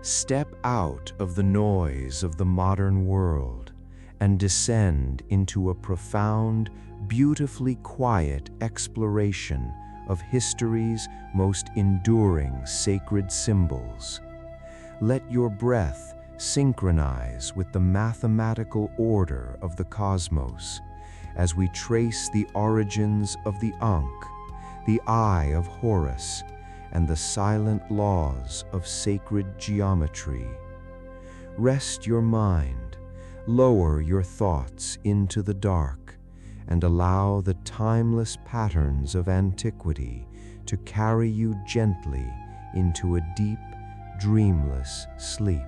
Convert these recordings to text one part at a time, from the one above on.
Step out of the noise of the modern world and descend into a profound, beautifully quiet exploration of history's most enduring sacred symbols. Let your breath synchronize with the mathematical order of the cosmos as we trace the origins of the Ankh, the Eye of Horus, and the silent laws of sacred geometry. Rest your mind, lower your thoughts into the dark, and allow the timeless patterns of antiquity to carry you gently into a deep, dreamless sleep.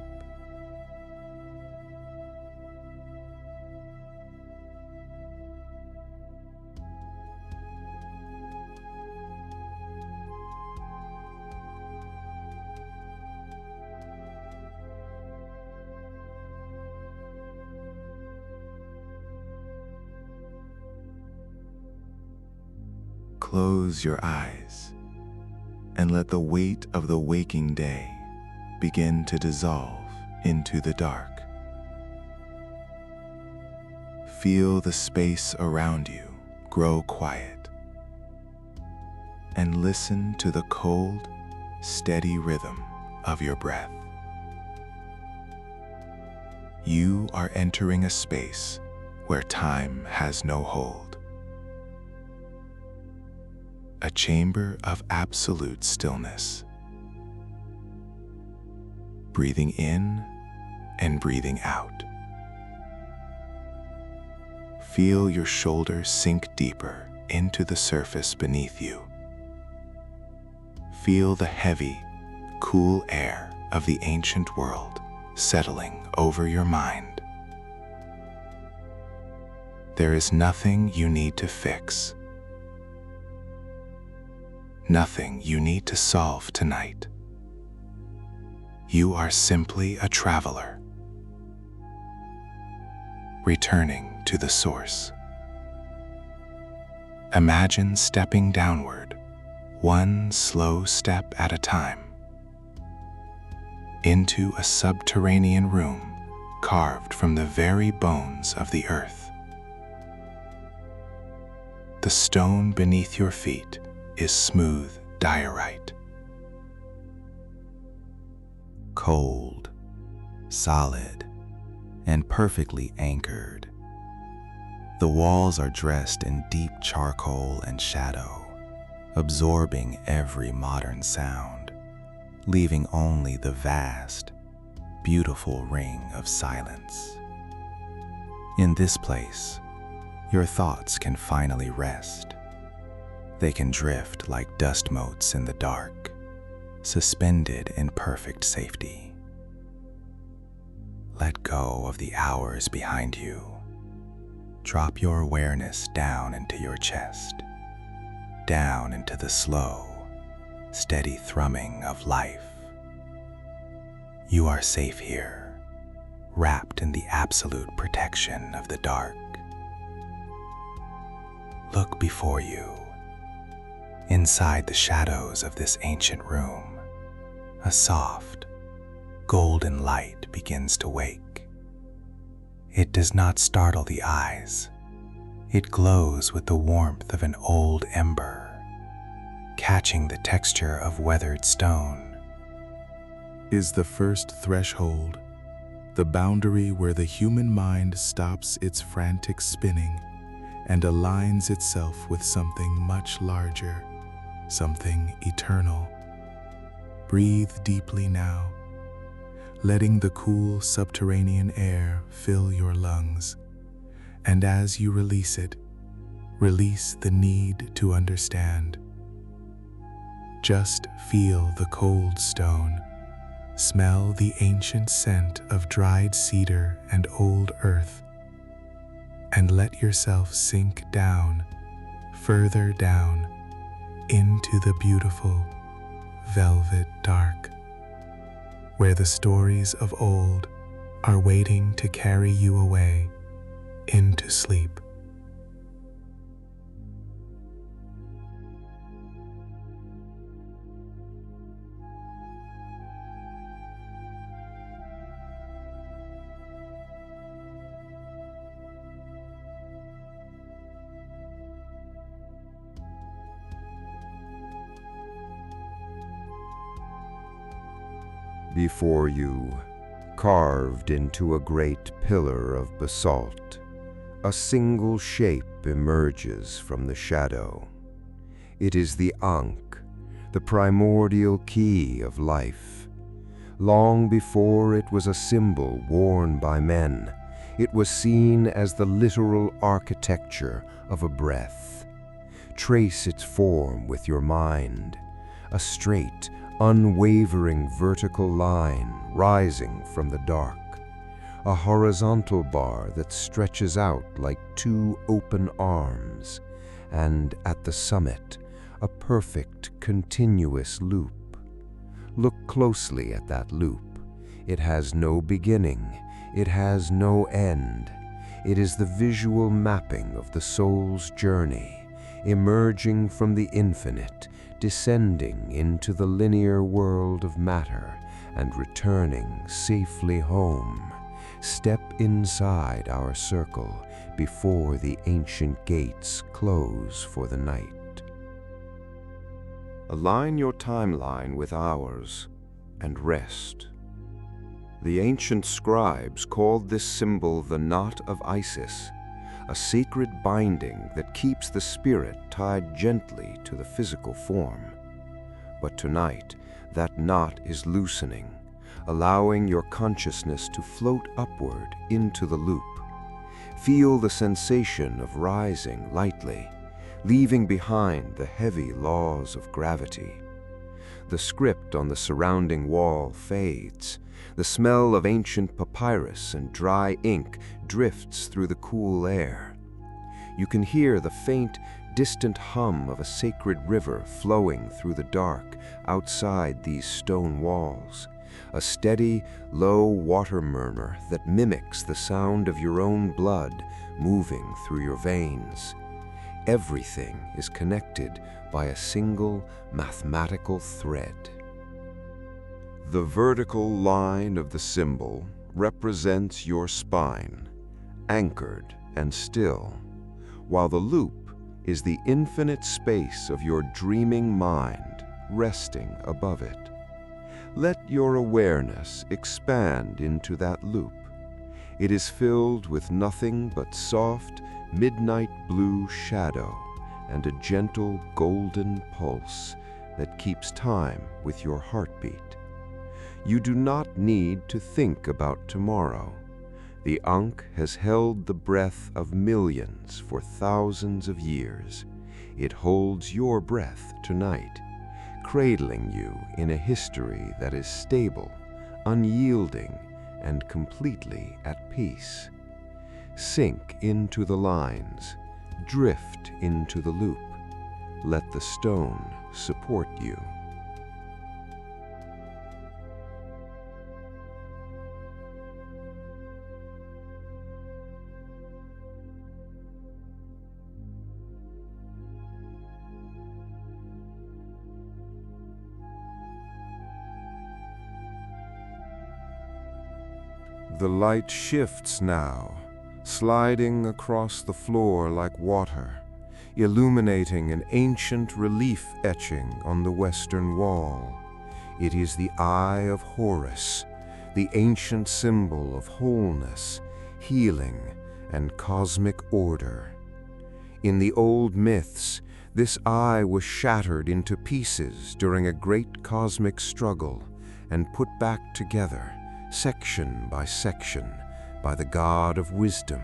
Close your eyes and let the weight of the waking day begin to dissolve into the dark. Feel the space around you grow quiet and listen to the cold, steady rhythm of your breath. You are entering a space where time has no hold. A chamber of absolute stillness. Breathing in and breathing out. Feel your shoulders sink deeper into the surface beneath you. Feel the heavy, cool air of the ancient world settling over your mind. There is nothing you need to fix. Nothing you need to solve tonight. You are simply a traveler, returning to the source. Imagine stepping downward, one slow step at a time, into a subterranean room carved from the very bones of the earth. The stone beneath your feet is smooth diorite. Cold, solid, and perfectly anchored. The walls are dressed in deep charcoal and shadow, absorbing every modern sound, leaving only the vast, beautiful ring of silence. In this place, your thoughts can finally rest. They can drift like dust motes in the dark, suspended in perfect safety. Let go of the hours behind you. Drop your awareness down into your chest, down into the slow, steady thrumming of life. You are safe here, wrapped in the absolute protection of the dark. Look before you. Inside the shadows of this ancient room, a soft, golden light begins to wake. It does not startle the eyes. It glows with the warmth of an old ember, catching the texture of weathered stone. Is the first threshold, the boundary where the human mind stops its frantic spinning and aligns itself with something much larger, something eternal. Breathe deeply now, letting the cool subterranean air fill your lungs. And as you release it, release the need to understand. Just feel the cold stone, smell the ancient scent of dried cedar and old earth, and let yourself sink down, further down, into the beautiful velvet dark, where the stories of old are waiting to carry you away into sleep. Before you, carved into a great pillar of basalt, a single shape emerges from the shadow. It is the Ankh, the primordial key of life. Long before it was a symbol worn by men, it was seen as the literal architecture of a breath. Trace its form with your mind, a straight, unwavering vertical line rising from the dark, a horizontal bar that stretches out like two open arms, and at the summit, a perfect, continuous loop. Look closely at that loop. It has no beginning, it has no end. It is the visual mapping of the soul's journey, emerging from the infinite, descending into the linear world of matter, and returning safely home. Step inside our circle before the ancient gates close for the night. Align your timeline with ours and rest. The ancient scribes called this symbol the knot of Isis, a sacred binding that keeps the spirit tied gently to the physical form. But tonight, that knot is loosening, allowing your consciousness to float upward into the loop. Feel the sensation of rising lightly, leaving behind the heavy laws of gravity. The script on the surrounding wall fades. The smell of ancient papyrus and dry ink drifts through the cool air. You can hear the faint, distant hum of a sacred river flowing through the dark outside these stone walls, a steady, low water murmur that mimics the sound of your own blood moving through your veins. Everything is connected by a single mathematical thread. The vertical line of the symbol represents your spine, anchored and still, while the loop is the infinite space of your dreaming mind resting above it. Let your awareness expand into that loop. It is filled with nothing but soft, midnight blue shadow and a gentle golden pulse that keeps time with your heartbeat. You do not need to think about tomorrow. The Ankh has held the breath of millions for thousands of years. It holds your breath tonight, cradling you in a history that is stable, unyielding, and completely at peace. Sink into the lines, drift into the loop. Let the stone support you. The light shifts now, sliding across the floor like water, illuminating an ancient relief etching on the western wall. It is the Eye of Horus, the ancient symbol of wholeness, healing, and cosmic order. In the old myths, this eye was shattered into pieces during a great cosmic struggle and put back together, section by section, by the God of wisdom.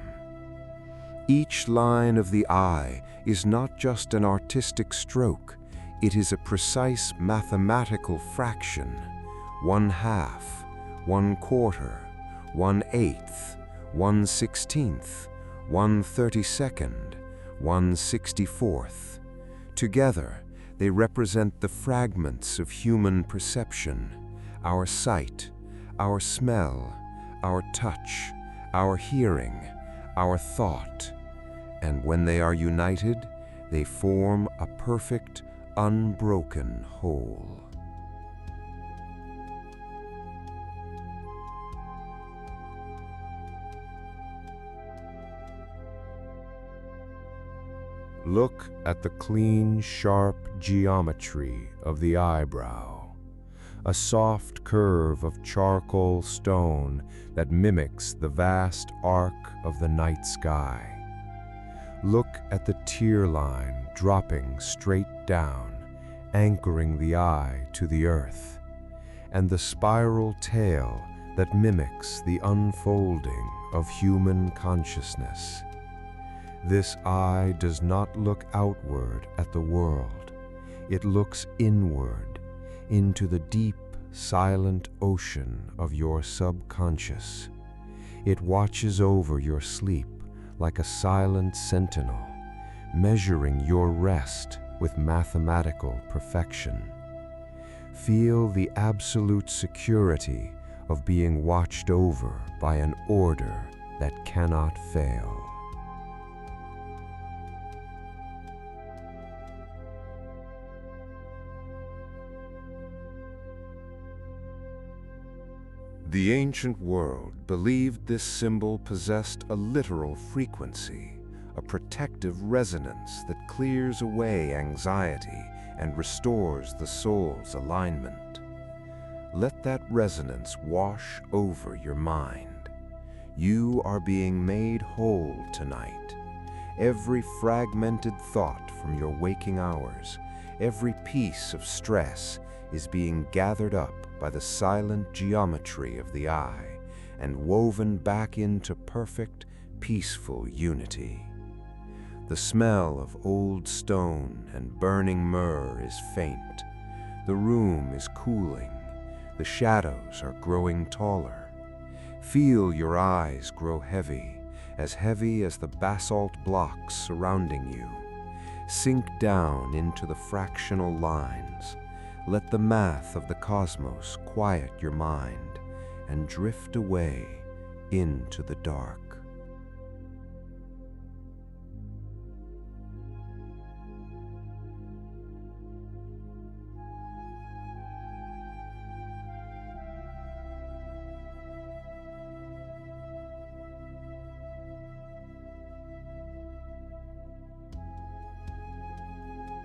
Each line of the eye is not just an artistic stroke, it is a precise mathematical fraction: 1/2, 1/4, 1/8, 1/16, 1/32, 1/64. Together, they represent the fragments of human perception, our sight, our smell, our touch, our hearing, our thought, and when they are united, they form a perfect, unbroken whole. Look at the clean, sharp geometry of the eyebrow. a soft curve of charcoal stone that mimics the vast arc of the night sky. Look at the tear line dropping straight down, anchoring the eye to the earth, and the spiral tail that mimics the unfolding of human consciousness. This eye does not look outward at the world. It looks inward, into the deep, silent ocean of your subconscious. It watches over your sleep like a silent sentinel, measuring your rest with mathematical perfection. Feel the absolute security of being watched over by an order that cannot fail. The ancient world believed this symbol possessed a literal frequency, a protective resonance that clears away anxiety and restores the soul's alignment. Let that resonance wash over your mind. You are being made whole tonight. Every fragmented thought from your waking hours, every piece of stress is being gathered up by the silent geometry of the eye and woven back into perfect, peaceful unity. The smell of old stone and burning myrrh is faint. The room is cooling. The shadows are growing taller. Feel your eyes grow heavy as the basalt blocks surrounding you. Sink down into the fractional lines. Let the math of the cosmos quiet your mind and drift away into the dark.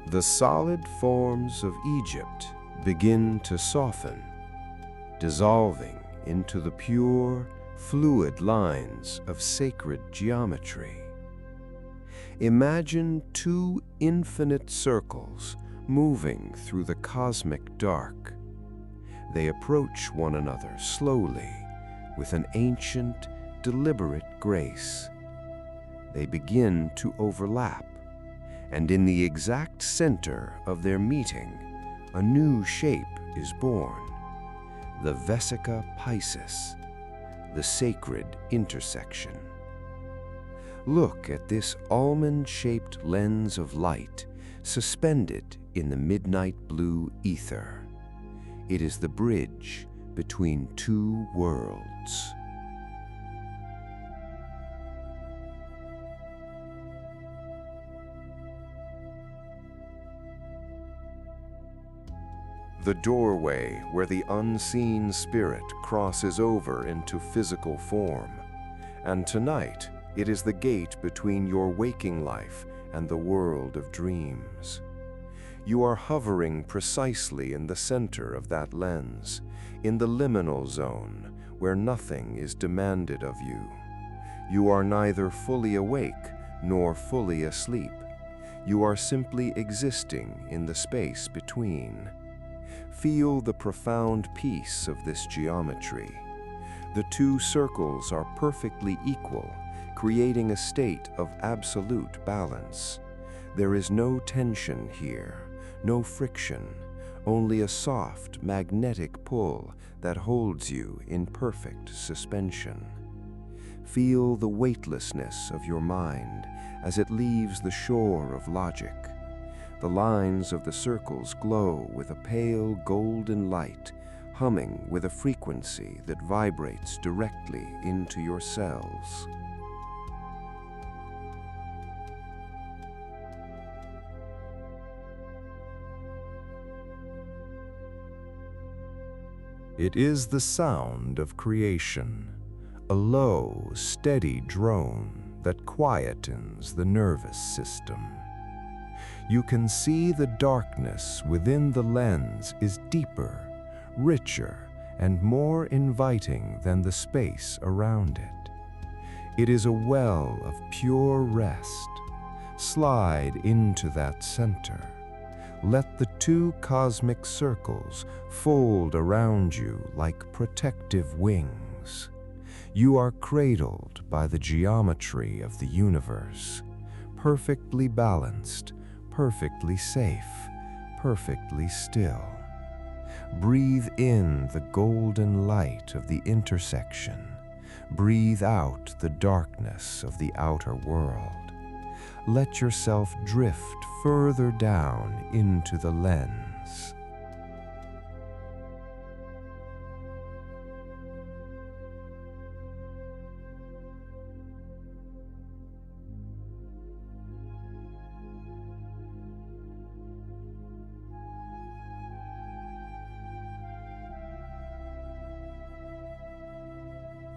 The solid forms of Egypt begin to soften, dissolving into the pure, fluid lines of sacred geometry. Imagine two infinite circles moving through the cosmic dark. They approach one another slowly, with an ancient, deliberate grace. They begin to overlap, and in the exact center of their meeting, a new shape is born, the Vesica Piscis, the sacred intersection. Look at this almond-shaped lens of light suspended in the midnight blue ether. It is the bridge between two worlds. The doorway where the unseen spirit crosses over into physical form. And tonight, it is the gate between your waking life and the world of dreams. You are hovering precisely in the center of that lens, in the liminal zone where nothing is demanded of you. You are neither fully awake nor fully asleep. You are simply existing in the space between. Feel the profound peace of this geometry. The two circles are perfectly equal, creating a state of absolute balance. There is no tension here, no friction, only a soft magnetic pull that holds you in perfect suspension. Feel the weightlessness of your mind as it leaves the shore of logic. The lines of the circles glow with a pale golden light, humming with a frequency that vibrates directly into your cells. It is the sound of creation, a low, steady drone that quietens the nervous system. You can see the darkness within the lens is deeper, richer, and more inviting than the space around it. It is a well of pure rest. Slide into that center. Let the two cosmic circles fold around you like protective wings. You are cradled by the geometry of the universe, perfectly balanced, perfectly safe, perfectly still. Breathe in the golden light of the intersection. Breathe out the darkness of the outer world. Let yourself drift further down into the lens.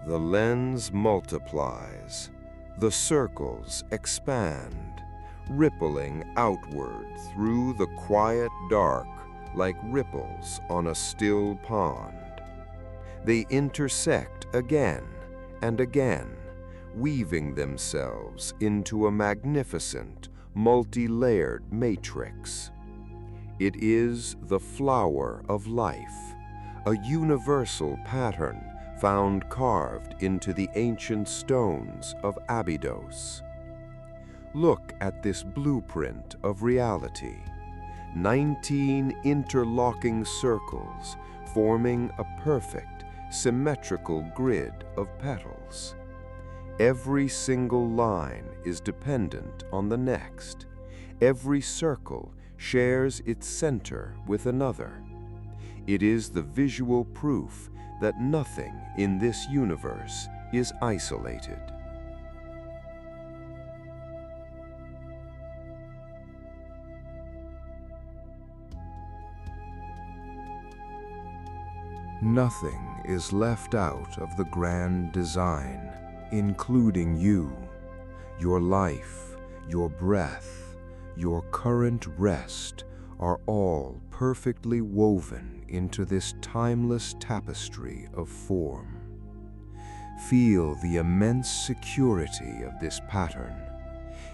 The lens multiplies. The circles expand, rippling outward through the quiet dark like ripples on a still pond. They intersect again and again, weaving themselves into a magnificent, multi-layered matrix. It is the flower of life, a universal pattern found carved into the ancient stones of Abydos. Look at this blueprint of reality. 19 interlocking circles forming a perfect, symmetrical grid of petals. Every single line is dependent on the next. Every circle shares its center with another. It is the visual proof that nothing in this universe is isolated. Nothing is left out of the grand design, including you, your life, your breath, your current rest are all perfectly woven into this timeless tapestry of form. Feel the immense security of this pattern.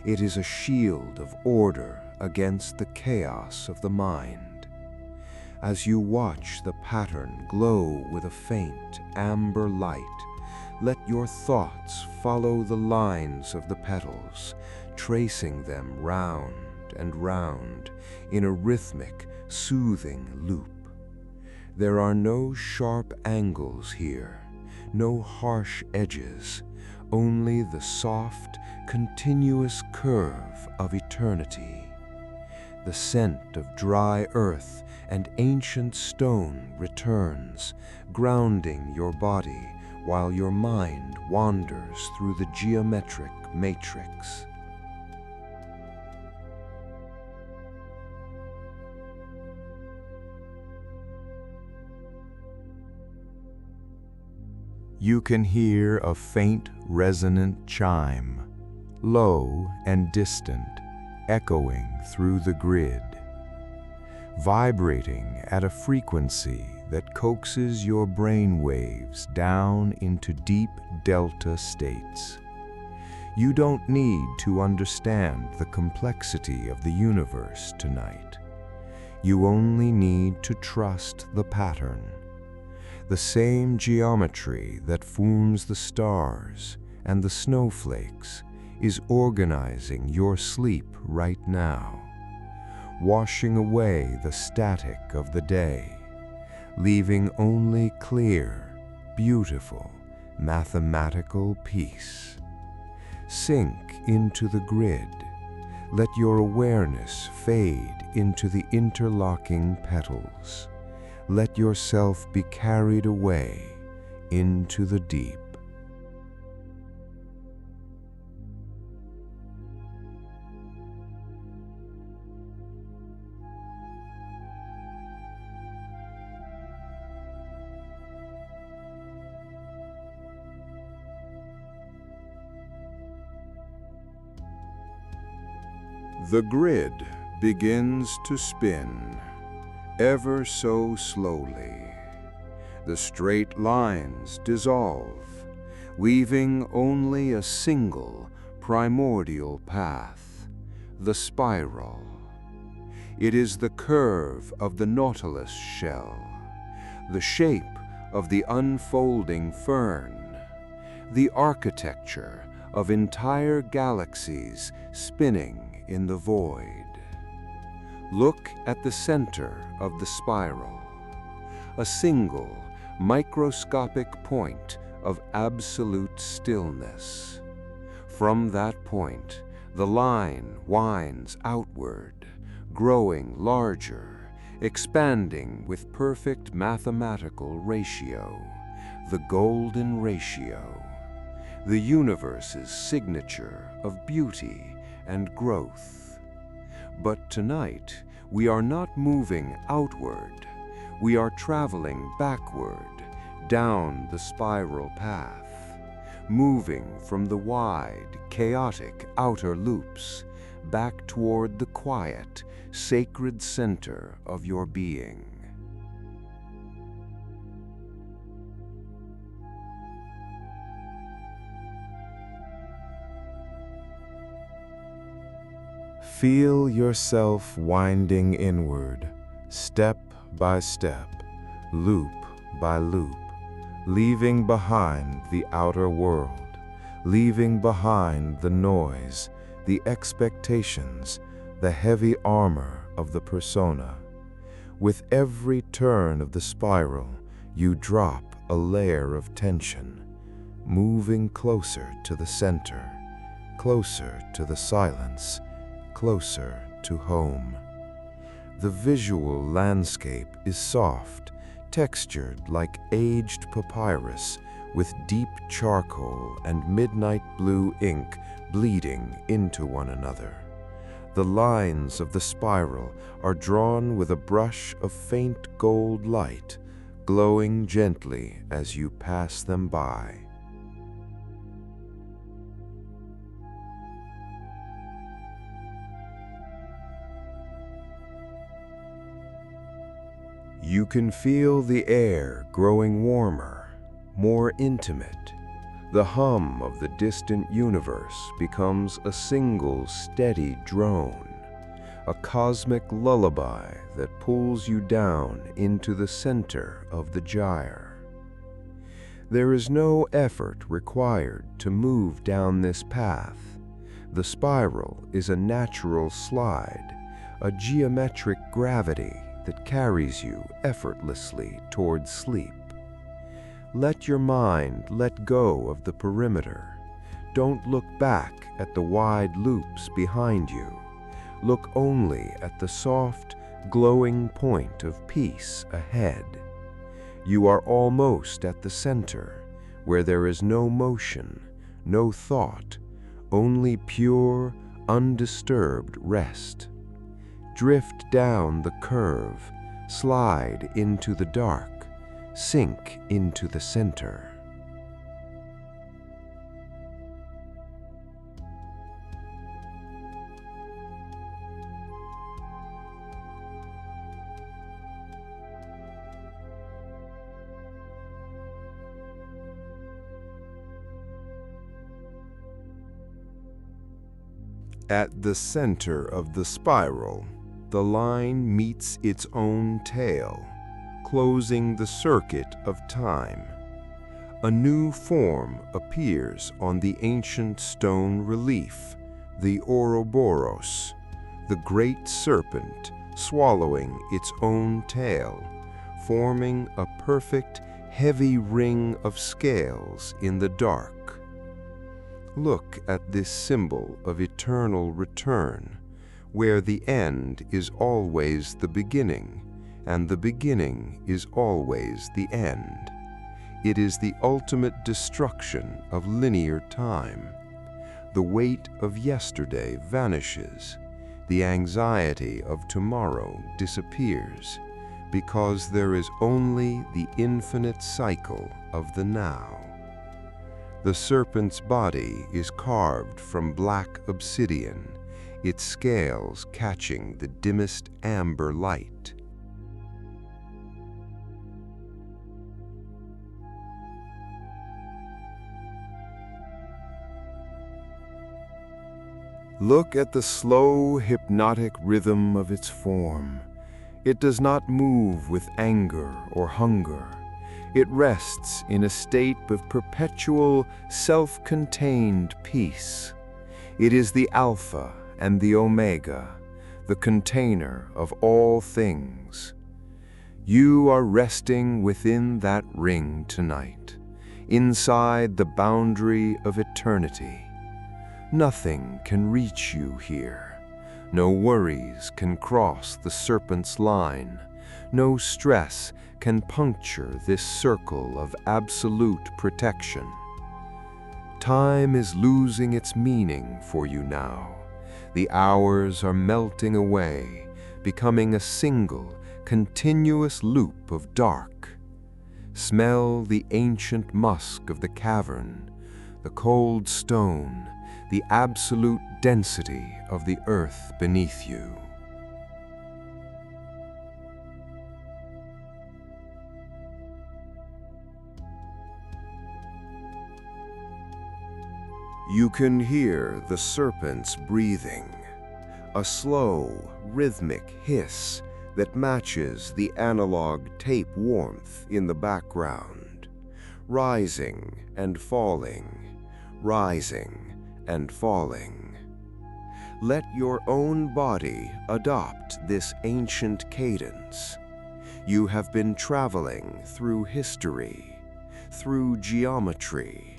It is a shield of order against the chaos of the mind. As you watch the pattern glow with a faint amber light, let your thoughts follow the lines of the petals, tracing them round and round in a rhythmic, soothing loop. There are no sharp angles here, no harsh edges, only the soft, continuous curve of eternity. The scent of dry earth and ancient stone returns, grounding your body while your mind wanders through the geometric matrix. You can hear a faint resonant chime, low and distant, echoing through the grid, vibrating at a frequency that coaxes your brain waves down into deep delta states. You don't need to understand the complexity of the universe tonight. You only need to trust the pattern. The same geometry that forms the stars and the snowflakes is organizing your sleep right now, washing away the static of the day, leaving only clear, beautiful, mathematical peace. Sink into the grid. Let your awareness fade into the interlocking petals. Let yourself be carried away into the deep. The grid begins to spin, ever so slowly, The straight lines dissolve, leaving only a single primordial path, the spiral. It is the curve of the nautilus shell, the shape of the unfolding fern, the architecture of entire galaxies spinning in the void. Look at the center of the spiral, a single microscopic point of absolute stillness. From that point, the line winds outward, growing larger, expanding with perfect mathematical ratio, the golden ratio, the universe's signature of beauty and growth. But tonight, we are not moving outward. We are traveling backward, down the spiral path, moving from the wide, chaotic outer loops back toward the quiet, sacred center of your being. Feel yourself winding inward, step by step, loop by loop, leaving behind the outer world, leaving behind the noise, the expectations, the heavy armor of the persona. With every turn of the spiral, you drop a layer of tension, moving closer to the center, closer to the silence, closer to home. The visual landscape is soft, textured like aged papyrus, with deep charcoal and midnight blue ink bleeding into one another. The lines of the spiral are drawn with a brush of faint gold light, glowing gently as you pass them by. You can feel the air growing warmer, more intimate. The hum of the distant universe becomes a single steady drone, a cosmic lullaby that pulls you down into the center of the gyre. There is no effort required to move down this path. The spiral is a natural slide, a geometric gravity that carries you effortlessly towards sleep. Let your mind let go of the perimeter. Don't look back at the wide loops behind you. Look only at the soft, glowing point of peace ahead. You are almost at the center, where there is no motion, no thought, only pure, undisturbed rest. Drift down the curve, slide into the dark, sink into the center. At the center of the spiral, the line meets its own tail, closing the circuit of time. A new form appears on the ancient stone relief, the Ouroboros, the great serpent swallowing its own tail, forming a perfect, heavy ring of scales in the dark. Look at this symbol of eternal return, where the end is always the beginning, and the beginning is always the end. It is the ultimate destruction of linear time. The weight of yesterday vanishes. The anxiety of tomorrow disappears, because there is only the infinite cycle of the now. The serpent's body is carved from black obsidian, its scales catching the dimmest amber light. Look at the slow, hypnotic rhythm of its form. It does not move with anger or hunger. It rests in a state of perpetual, self-contained peace. It is the Alpha and the Omega, the container of all things. You are resting within that ring tonight, inside the boundary of eternity. Nothing can reach you here. No worries can cross the serpent's line. No stress can puncture this circle of absolute protection. Time is losing its meaning for you now. The hours are melting away, becoming a single, continuous loop of dark. Smell the ancient musk of the cavern, the cold stone, the absolute density of the earth beneath you. You can hear the serpent's breathing, a slow, rhythmic hiss that matches the analog tape warmth in the background, rising and falling, rising and falling. Let your own body adopt this ancient cadence. You have been traveling through history, through geometry,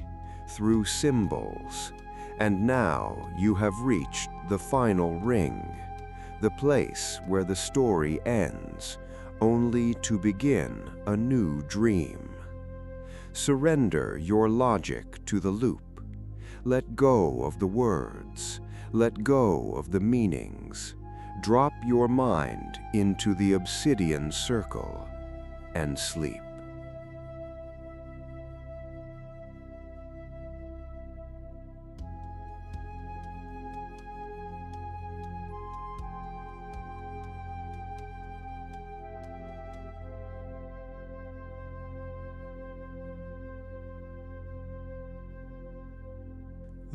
through symbols, and now you have reached the final ring, the place where the story ends, only to begin a new dream. Surrender your logic to the loop. Let go of the words. Let go of the meanings. Drop your mind into the obsidian circle and sleep.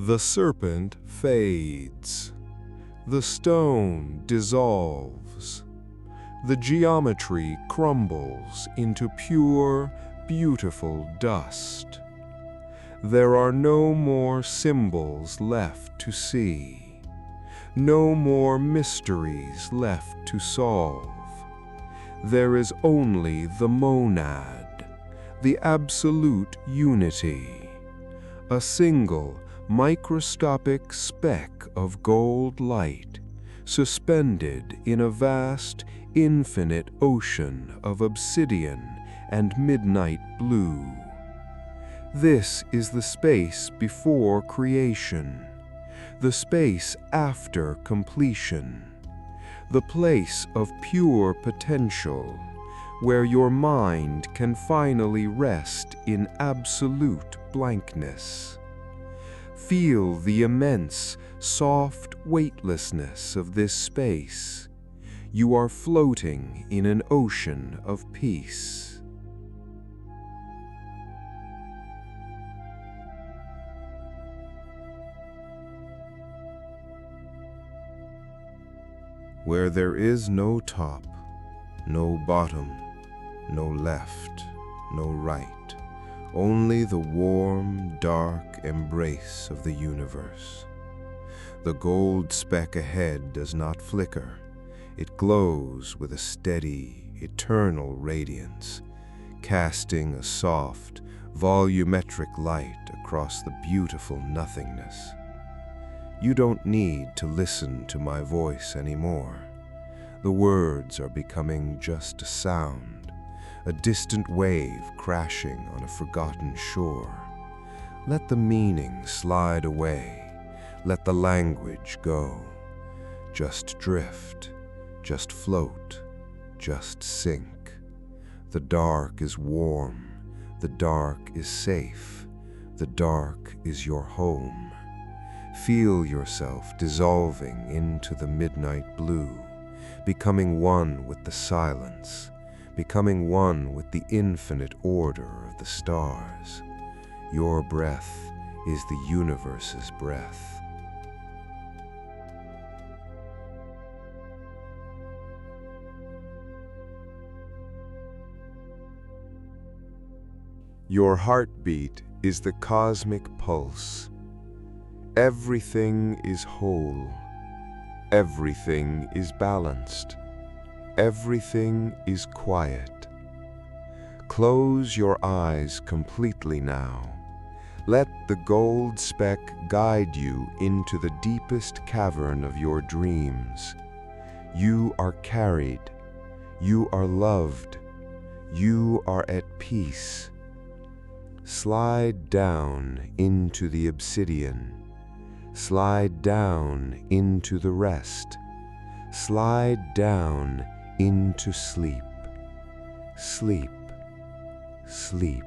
The serpent fades. The stone dissolves. The geometry crumbles into pure, beautiful dust. There are no more symbols left to see. No more mysteries left to solve. There is only the monad, the absolute unity, a single, microscopic speck of gold light, suspended in a vast, infinite ocean of obsidian and midnight blue. This is the space before creation, the space after completion, the place of pure potential, where your mind can finally rest in absolute blankness. Feel the immense, soft weightlessness of this space. You are floating in an ocean of peace. Where there is no top, no bottom, no left, no right, only the warm, dark embrace of the universe. The gold speck ahead does not flicker. It glows with a steady, eternal radiance, casting a soft, volumetric light across the beautiful nothingness. You don't need to listen to my voice anymore. The words are becoming just a sound, a distant wave crashing on a forgotten shore. Let the meaning slide away. Let the language go. Just drift, just float, just sink. The dark is warm. The dark is safe. The dark is your home. Feel yourself dissolving into the midnight blue, becoming one with the silence, becoming one with the infinite order of the stars. Your breath is the universe's breath. Your heartbeat is the cosmic pulse. Everything is whole. Everything is balanced. Everything is quiet. Close your eyes completely now. Let the gold speck guide you into the deepest cavern of your dreams. You are carried. You are loved. You are at peace. Slide down into the obsidian. Slide down into the rest. Slide down into sleep. Sleep. Sleep.